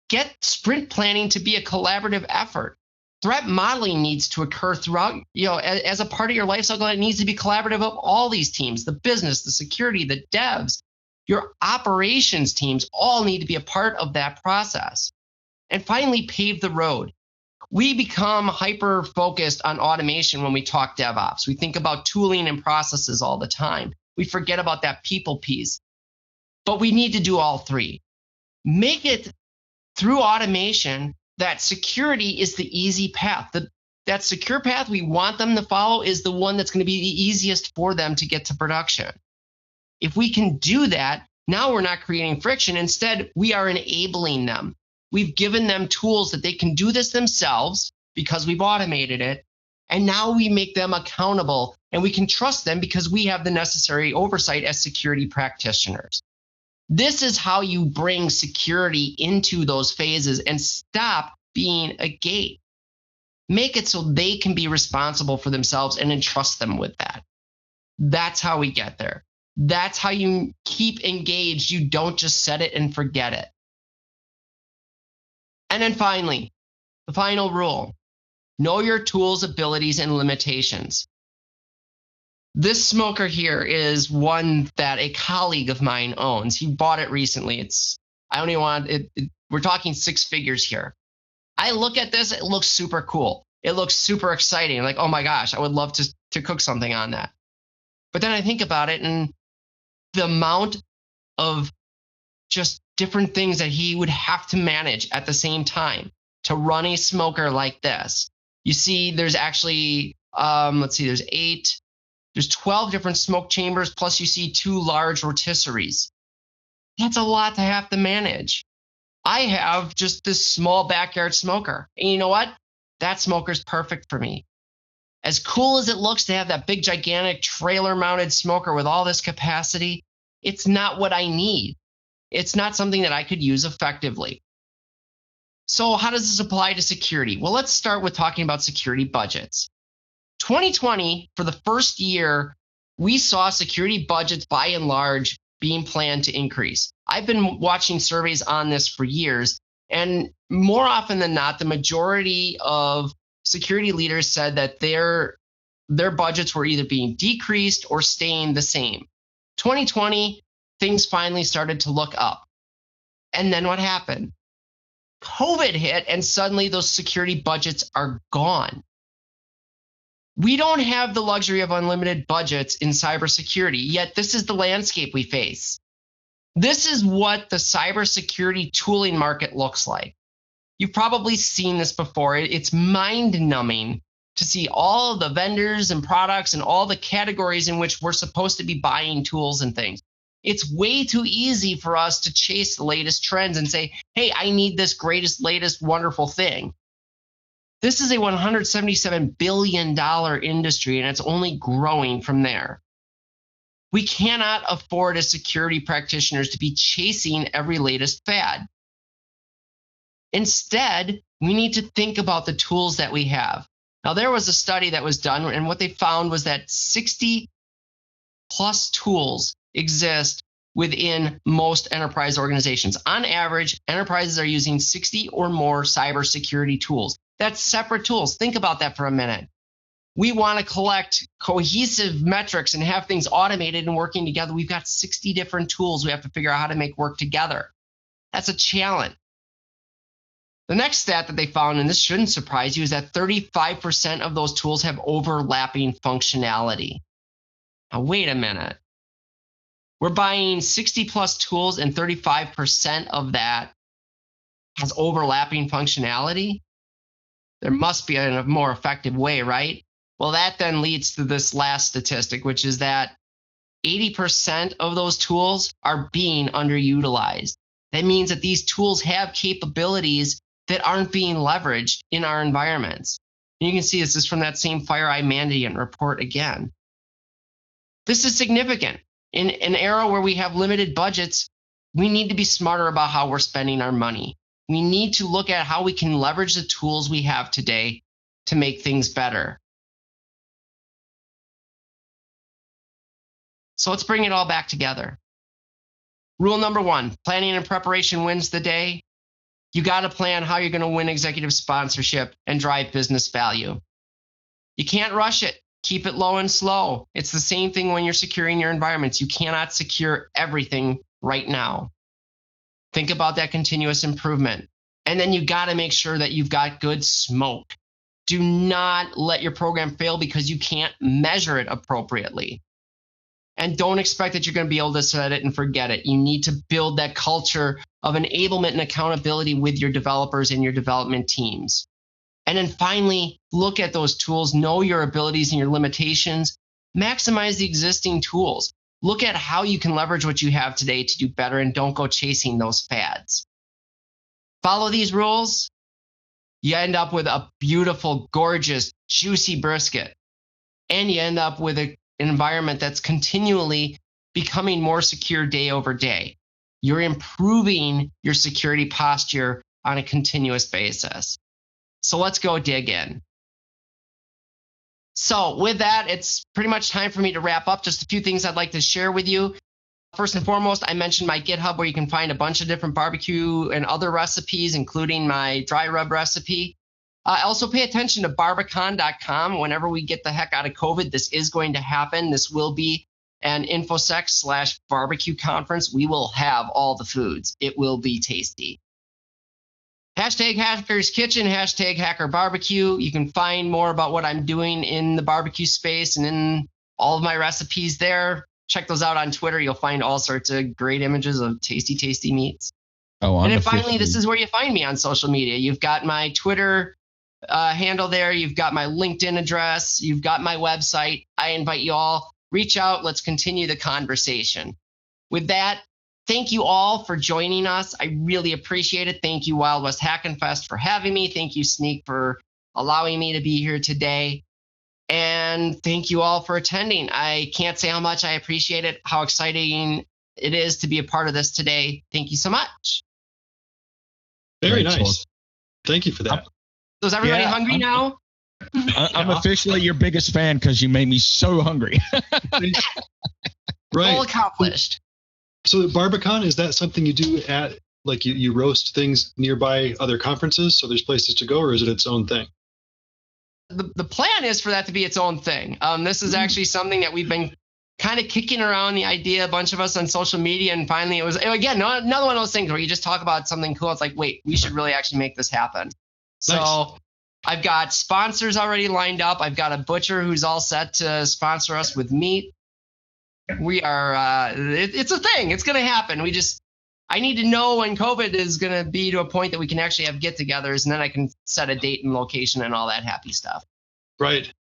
Get sprint planning to be a collaborative effort. Threat modeling needs to occur throughout, as a part of your life cycle. It needs to be collaborative of all these teams, the business, the security, the devs, your operations teams all need to be a part of that process. And finally, pave the road. We become hyper-focused on automation when we talk DevOps. We think about tooling and processes all the time. We forget about that people piece. But we need to do all three. Make it through automation that security is the easy path. That secure path we want them to follow is the one that's going to be the easiest for them to get to production. If we can do that, now we're not creating friction. Instead, we are enabling them. We've given them tools that they can do this themselves because we've automated it. And now we make them accountable and we can trust them because we have the necessary oversight as security practitioners. This is how you bring security into those phases and stop being a gate. Make it so they can be responsible for themselves and entrust them with that. That's how we get there. That's how you keep engaged. You don't just set it and forget it. And then finally, the final rule, know your tools, abilities, and limitations. This smoker here is one that a colleague of mine owns. He bought it recently. We're talking six figures here. I look at this, it looks super cool. It looks super exciting. Like, oh my gosh, I would love to cook something on that. But then I think about it and the amount of just different things that he would have to manage at the same time to run a smoker like this. You see, there's actually, there's 12 different smoke chambers, plus you see 2 large rotisseries. That's a lot to have to manage. I have just this small backyard smoker. And you know what? That smoker's perfect for me. As cool as it looks to have that big, gigantic trailer-mounted smoker with all this capacity, it's not what I need. It's not something that I could use effectively. So how does this apply to security? Well, let's start with talking about security budgets. 2020, for the first year, we saw security budgets by and large being planned to increase. I've been watching surveys on this for years, and more often than not, the majority of security leaders said that their budgets were either being decreased or staying the same. 2020, things finally started to look up. And then what happened? COVID hit, and suddenly those security budgets are gone. We don't have the luxury of unlimited budgets in cybersecurity, yet this is the landscape we face. This is what the cybersecurity tooling market looks like. You've probably seen this before. It's mind-numbing to see all the vendors and products and all the categories in which we're supposed to be buying tools and things. It's way too easy for us to chase the latest trends and say, hey, I need this greatest, latest, wonderful thing. This is a $177 billion industry, and it's only growing from there. We cannot afford as security practitioners to be chasing every latest fad. Instead, we need to think about the tools that we have. Now, there was a study that was done, and what they found was that 60 plus tools exist within most enterprise organizations. On average, enterprises are using 60 or more cybersecurity tools. That's separate tools. Think about that for a minute. We want to collect cohesive metrics and have things automated and working together. We've got 60 different tools we have to figure out how to make work together. That's a challenge. The next stat that they found, and this shouldn't surprise you, is that 35% of those tools have overlapping functionality. Now, wait a minute. We're buying 60 plus tools and 35% of that has overlapping functionality. There must be a more effective way, right? Well, that then leads to this last statistic, which is that 80% of those tools are being underutilized. That means that these tools have capabilities that aren't being leveraged in our environments. And you can see this is from that same FireEye Mandiant report again. This is significant. In an era where we have limited budgets, we need to be smarter about how we're spending our money. We need to look at how we can leverage the tools we have today to make things better. So let's bring it all back together. rule number 1, planning and preparation wins the day. You got to plan how you're going to win executive sponsorship and drive business value. You can't rush it. Keep it low and slow. It's the same thing when you're securing your environments. You cannot secure everything right now. Think about that continuous improvement. And then you got to make sure that you've got good smoke. Do not let your program fail because you can't measure it appropriately. And don't expect that you're going to be able to set it and forget it. You need to build that culture of enablement and accountability with your developers and your development teams. And then finally, look at those tools, know your abilities and your limitations, maximize the existing tools. Look at how you can leverage what you have today to do better, and don't go chasing those fads. Follow these rules, you end up with a beautiful, gorgeous, juicy brisket. And you end up with an environment that's continually becoming more secure day over day. You're improving your security posture on a continuous basis. So let's go dig in. So with that, it's pretty much time for me to wrap up. Just a few things I'd like to share with you. First and foremost, I mentioned my GitHub where you can find a bunch of different barbecue and other recipes, including my dry rub recipe. Also pay attention to barbacan.com. Whenever we get the heck out of COVID, this is going to happen. This will be an InfoSec/barbecue conference. We will have all the foods. It will be tasty. Hashtag Hacker's Kitchen, hashtag Hacker Barbecue. You can find more about what I'm doing in the barbecue space and in all of my recipes there. Check those out on Twitter. You'll find all sorts of great images of tasty, tasty meats. And then finally, this is where you find me on social media. You've got my Twitter handle there. You've got my LinkedIn address. You've got my website. I invite you all. Reach out. Let's continue the conversation. With that, thank you all for joining us. I really appreciate it. Thank you, Wild West Hackin' Fest, for having me. Thank you, Sneak, for allowing me to be here today. And thank you all for attending. I can't say how much I appreciate it, how exciting it is to be a part of this today. Thank you so much. Very nice. Thank you for that. So is everybody hungry now? I'm officially your biggest fan because you made me so hungry. Right. All accomplished. So Barbacan, is that something you do at, like you roast things nearby other conferences, so there's places to go, or is it its own thing? The plan is for that to be its own thing. This is actually something that we've been kind of kicking around the idea, a bunch of us on social media, and finally it was, again, another one of those things where you just talk about something cool. It's like, wait, we should really actually make this happen. So nice. I've got sponsors already lined up. I've got a butcher who's all set to sponsor us with meat. We are, it's a thing. It's going to happen. I need to know when COVID is going to be to a point that we can actually have get-togethers, and then I can set a date and location and all that happy stuff. Right.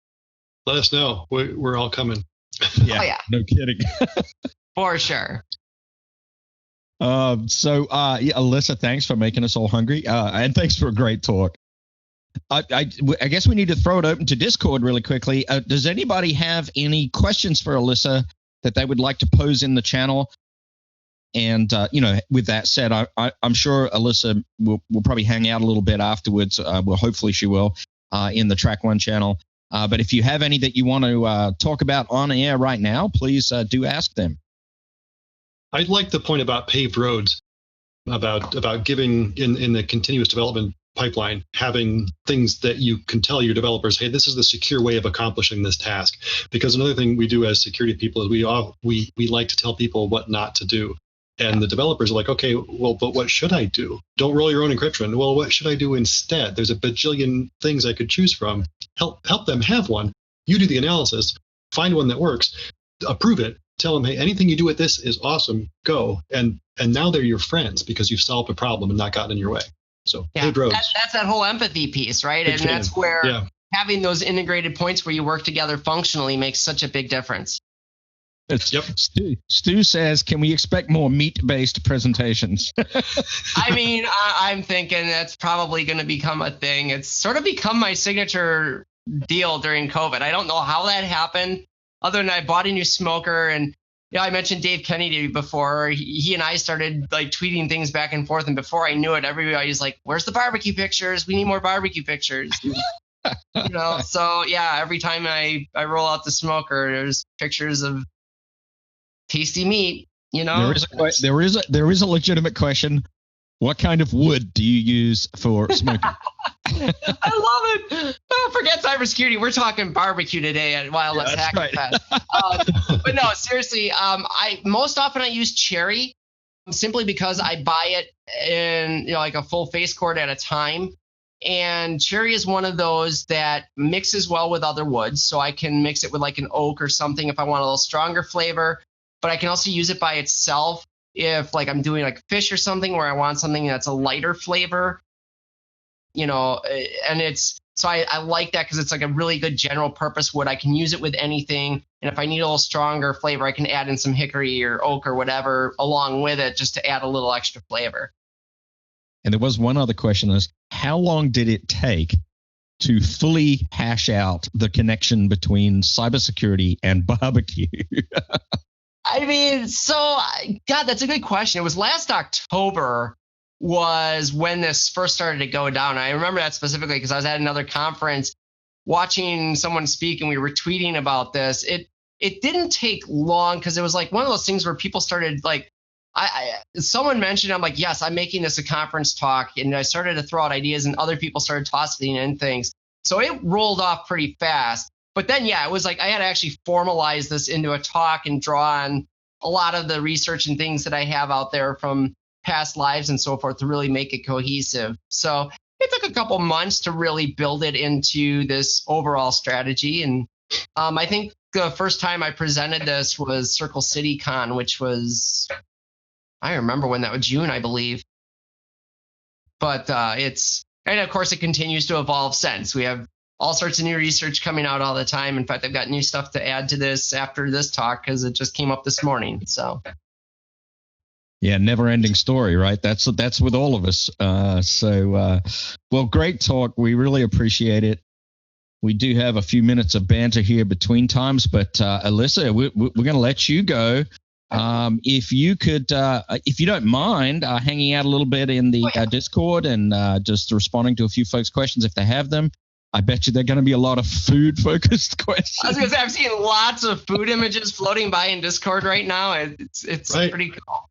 Let us know. We're all coming. Yeah. No kidding. For sure. Alyssa, thanks for making us all hungry, and thanks for a great talk. I guess we need to throw it open to Discord really quickly. Does anybody have any questions for Alyssa that they would like to pose in the channel? And, with that said, I'm sure Alyssa will probably hang out a little bit afterwards. Hopefully she will in the Track One channel. But if you have any that you want to talk about on air right now, please do ask them. I'd like the point about paved roads, about giving in the continuous development pipeline, having things that you can tell your developers, hey, this is the secure way of accomplishing this task. Because another thing we do as security people is we like to tell people what not to do. And the developers are like, okay, well, but what should I do? Don't roll your own encryption. Well, what should I do instead? There's a bajillion things I could choose from. Help them have one. You do the analysis, find one that works, approve it, tell them, hey, anything you do with this is awesome, go. And now they're your friends because you've solved a problem and not gotten in your way. So paved roads. That's that whole empathy piece, right? And that's where having those integrated points where you work together functionally makes such a big difference. Yep. Stu says, can we expect more meat-based presentations? I mean, I'm thinking that's probably going to become a thing. It's sort of become my signature deal during COVID. I don't know how that happened, other than I bought a new smoker. And I mentioned Dave Kennedy before. He and I started like tweeting things back and forth. And before I knew it, everybody was like, where's the barbecue pictures? We need more barbecue pictures. So yeah, every time I roll out the smoker, there's pictures of tasty meat. You know, there is a legitimate question. What kind of wood do you use for smoking? I love it. Oh, forget cybersecurity. We're talking barbecue today at Wildest Hackin Fest. But no, seriously, I most often I use cherry simply because I buy it in like a full face cord at a time. And cherry is one of those that mixes well with other woods. So I can mix it with like an oak or something if I want a little stronger flavor. But I can also use it by itself if like I'm doing like fish or something where I want something that's a lighter flavor, and it's, so I like that because it's like a really good general purpose wood. I can use it with anything. And if I need a little stronger flavor, I can add in some hickory or oak or whatever along with it just to add a little extra flavor. And there was one other question is, how long did it take to fully hash out the connection between cybersecurity and barbecue? I mean, God, that's a good question. It was last October was when this first started to go down. I remember that specifically because I was at another conference watching someone speak and we were tweeting about this. It didn't take long because it was like one of those things where people started like, someone mentioned, I'm like, yes, I'm making this a conference talk. And I started to throw out ideas and other people started tossing in things. So it rolled off pretty fast. But then, yeah, it was like I had to actually formalize this into a talk and draw on a lot of the research and things that I have out there from past lives and so forth to really make it cohesive. So it took a couple months to really build it into this overall strategy. And I think the first time I presented this was Circle City Con, which was, I remember when that was June, I believe. But and of course it continues to evolve since. We have all sorts of new research coming out all the time. In fact, I've got new stuff to add to this after this talk because it just came up this morning. So, yeah, never-ending story, right? That's with all of us. Well, great talk. We really appreciate it. We do have a few minutes of banter here between times, but Alyssa, we're going to let you go. If you could, if you don't mind, hanging out a little bit in the Discord and just responding to a few folks' questions if they have them. I bet you there are going to be a lot of food-focused questions. I was going to say, I'm seeing lots of food images floating by in Discord right now. It's right. Pretty cool.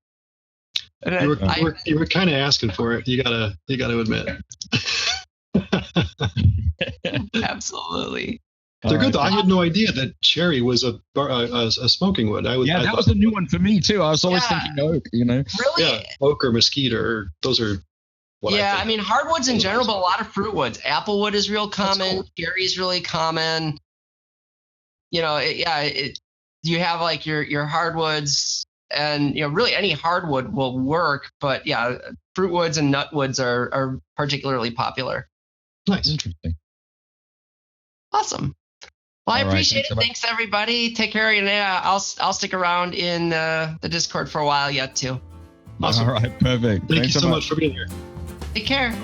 You were kind of asking for it. You gotta admit. Absolutely. They're good though. I had no idea that cherry was a smoking wood. That was a new one for me too. I was always thinking oak. Really? Yeah, oak or mesquite or those are. I mean hardwoods in general, but a lot of fruit woods. Applewood is real common. Cool. Cherry is really common. You have like your hardwoods, and really any hardwood will work. But yeah, fruit woods and nut woods are particularly popular. Nice, interesting, awesome. Well, I appreciate it. Thanks, everybody. Take care. And I'll stick around in the Discord for a while yet too. Awesome. All right, perfect. Thank you so much for being here. Take care.